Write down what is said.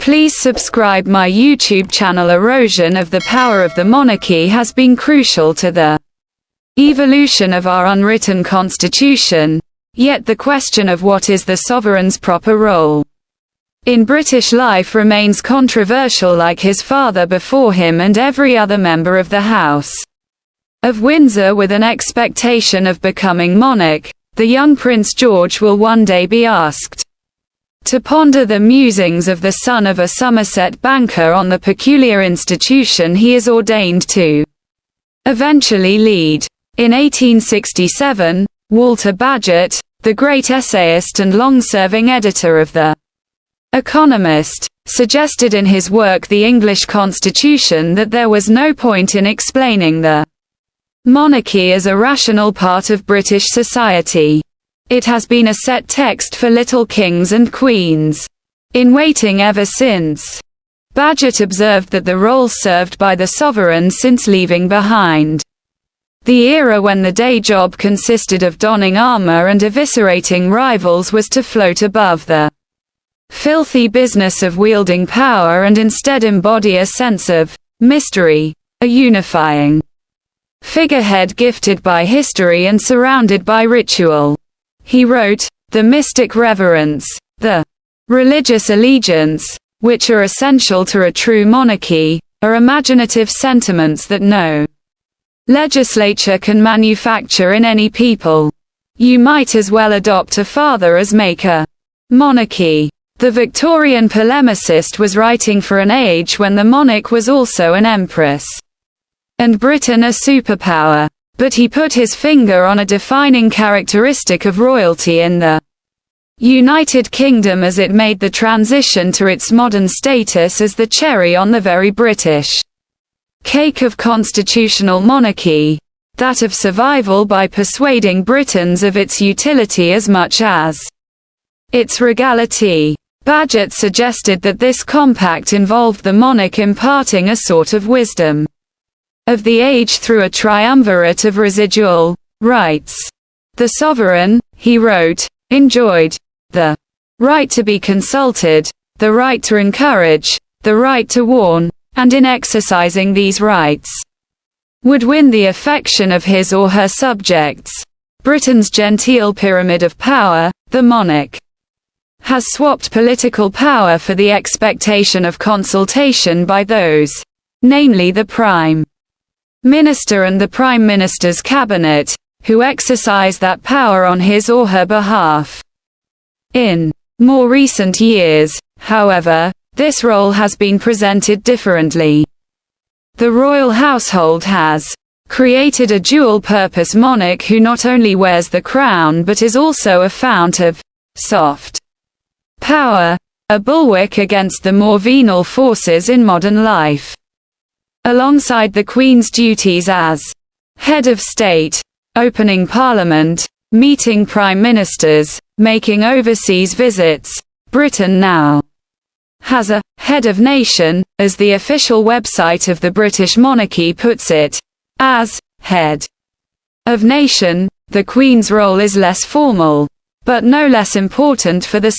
Please subscribe. My YouTube channel. Erosion of the power of the monarchy has been crucial to the evolution of our unwritten constitution, yet the question of what is the sovereign's proper role in British life remains controversial, like his father before him and every other member of the House of Windsor. With an expectation of becoming monarch, the young Prince George will one day be asked to ponder the musings of the son of a Somerset banker on the peculiar institution he is ordained to eventually lead. In 1867, Walter Bagehot, the great essayist and long-serving editor of The Economist, suggested in his work The English Constitution that there was no point in explaining the monarchy as a rational part of British society. It has been a set text for little kings and queens in waiting ever since. Bagehot observed that the role served by the sovereign since leaving behind the era when the day job consisted of donning armor and eviscerating rivals was to float above the filthy business of wielding power and instead embody a sense of mystery, a unifying figurehead gifted by history and surrounded by ritual. He wrote, "The mystic reverence, the religious allegiance, which are essential to a true monarchy, are imaginative sentiments that no legislature can manufacture in any people. You might as well adopt a father as make a monarchy." The Victorian polemicist was writing for an age when the monarch was also an empress and Britain a superpower. But he put his finger on a defining characteristic of royalty in the United Kingdom as it made the transition to its modern status as the cherry on the very British cake of constitutional monarchy, that of survival by persuading Britons of its utility as much as its regality. Bagehot suggested that this compact involved the monarch imparting a sort of wisdom of the age through a triumvirate of residual rights. The sovereign, he wrote, enjoyed the right to be consulted, the right to encourage, the right to warn, and in exercising these rights, would win the affection of his or her subjects. Britain's genteel pyramid of power, the monarch, has swapped political power for the expectation of consultation by those, namely the Prime Minister and the Prime Minister's cabinet, who exercise that power on his or her behalf. In more recent years, however, this role has been presented differently. The royal household has created a dual-purpose monarch who not only wears the crown but is also a fount of soft power, a bulwark against the more venal forces in modern life. Alongside the Queen's duties as head of state, opening Parliament, meeting prime ministers, making overseas visits, Britain now has a head of nation, as the official website of the British monarchy puts it. As head of nation, the Queen's role is less formal, but no less important for the